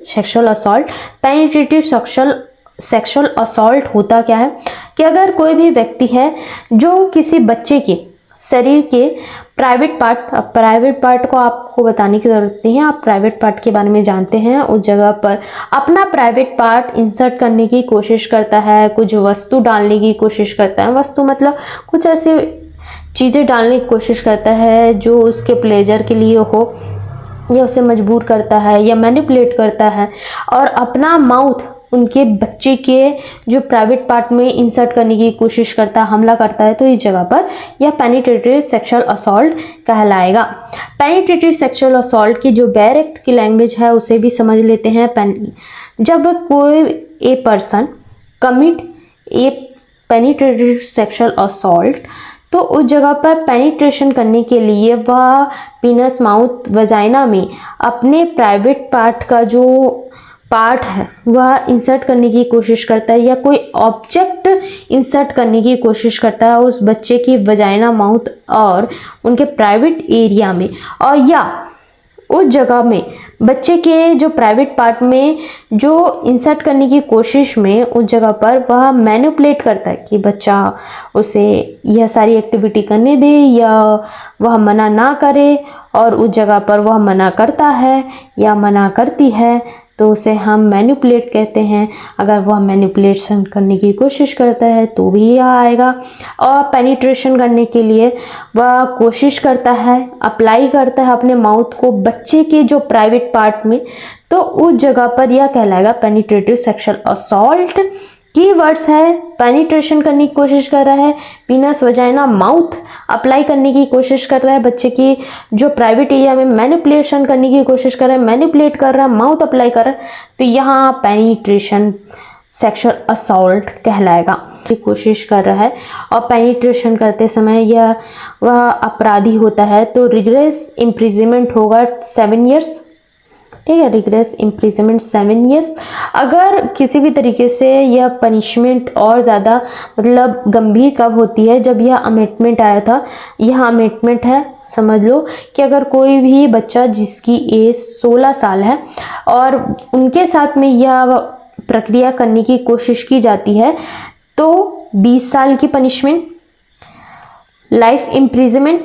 Sexual assault. Penetrative sexual assault होता क्या है कि अगर कोई भी व्यक्ति है जो किसी बच्चे के शरीर के प्राइवेट पार्ट को आपको बताने की ज़रूरत नहीं है, आप प्राइवेट पार्ट के बारे में जानते हैं, उस जगह पर अपना प्राइवेट पार्ट इंसर्ट करने की कोशिश करता है, कुछ वस्तु डालने की कोशिश करता है। वस्तु मतलब कुछ ऐसी चीज़ें डालने की कोशिश करता है जो उसके प्लेजर के लिए हो, या उसे मजबूर करता है या मैनिपुलेट करता है, और अपना माउथ उनके बच्चे के जो प्राइवेट पार्ट में इंसर्ट करने की कोशिश करता है, हमला करता है, तो इस जगह पर यह पेनिट्रेटिव सेक्सुअल असॉल्ट कहलाएगा। पेनिट्रेटिव सेक्सुअल असॉल्ट की जो डायरेक्ट की लैंग्वेज है उसे भी समझ लेते हैं। जब कोई a person commit A penetrative sexual assault, तो उस जगह पर पेनिट्रेशन करने के लिए वह पीनस, माउथ, वजाइना में अपने प्राइवेट पार्ट का जो पार्ट है वह इंसर्ट करने की कोशिश करता है, या कोई ऑब्जेक्ट इंसर्ट करने की कोशिश करता है उस बच्चे की वजाइना, माउथ और उनके प्राइवेट एरिया में, और या उस जगह में बच्चे के जो प्राइवेट पार्ट में जो इंसर्ट करने की कोशिश में उस जगह पर वह मैनिपुलेट करता है कि बच्चा उसे यह सारी एक्टिविटी करने दे या वह मना ना करे, और उस जगह पर वह मना करता है या मना करती है तो उसे हम मैनिपुलेट कहते हैं। अगर वह मैनिपुलेशन करने की कोशिश करता है तो भी यह आएगा। और पेनिट्रेशन करने के लिए वह कोशिश करता है, अप्लाई करता है अपने माउथ को बच्चे के जो प्राइवेट पार्ट में, तो उस जगह पर यह कहलाएगा पेनिट्रेटिव सेक्सुअल असॉल्ट। की वर्ड्स है, पेनिट्रेशन करने की कोशिश कर रहा है, पीनस, वजाइना, माउथ अप्लाई करने की कोशिश कर रहा है, बच्चे की जो प्राइवेट एरिया में मैनिपुलेशन करने की कोशिश कर रहा है, मैनिपुलेट कर रहा है, माउथ अप्लाई कर रहा है, तो यहाँ पेनिट्रेशन सेक्सुअल असॉल्ट कहलाएगा। की कोशिश कर रहा है और पेनिट्रेशन करते समय यह वह अपराधी होता है तो रिग्रेस इम्प्रिजनमेंट होगा 7 ईयर्स। ठीक है, रिग्रेस इम्प्रिजनमेंट 7 ईयर्स। अगर किसी भी तरीके से यह पनिशमेंट और ज़्यादा मतलब गंभीर कब होती है, जब यह अमेंडमेंट आया था। यह अमेंडमेंट है, समझ लो कि अगर कोई भी बच्चा जिसकी एज 16 साल है और उनके साथ में यह प्रक्रिया करने की कोशिश की जाती है तो 20 साल की पनिशमेंट, लाइफ इम्प्रिजनमेंट।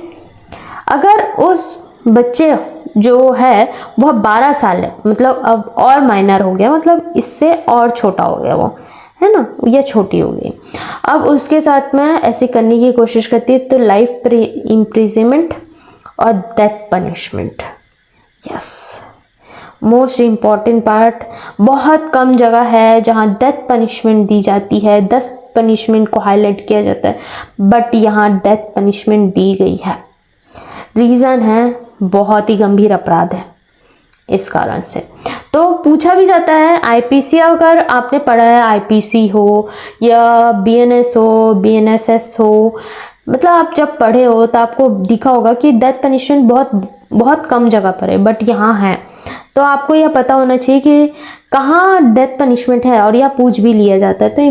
अगर उस बच्चे जो है वह 12 साल है, मतलब अब और माइनर हो गया, मतलब इससे और छोटा हो गया वो, है ना, या छोटी हो गई, अब उसके साथ में ऐसे करने की कोशिश करती है तो लाइफ इम्प्रिजनमेंट और death punishment. Yes, most important part. बहुत कम जगह है जहाँ डेथ पनिशमेंट दी जाती है, 10 पनिशमेंट को हाईलाइट किया जाता है, बट यहाँ डेथ पनिशमेंट दी गई है। रीज़न है बहुत ही गंभीर अपराध है, इस कारण से तो पूछा भी जाता है। आईपीसी, अगर आपने पढ़ा है, आईपीसी हो या बीएनएस हो, बीएनएसएस हो, मतलब आप जब पढ़े हो तो आपको दिखा होगा कि डेथ पनिशमेंट बहुत कम जगह पर है, बट यहाँ है। तो आपको यह पता होना चाहिए कि कहाँ डेथ पनिशमेंट है, और यह पूछ भी लिया जाता है। तो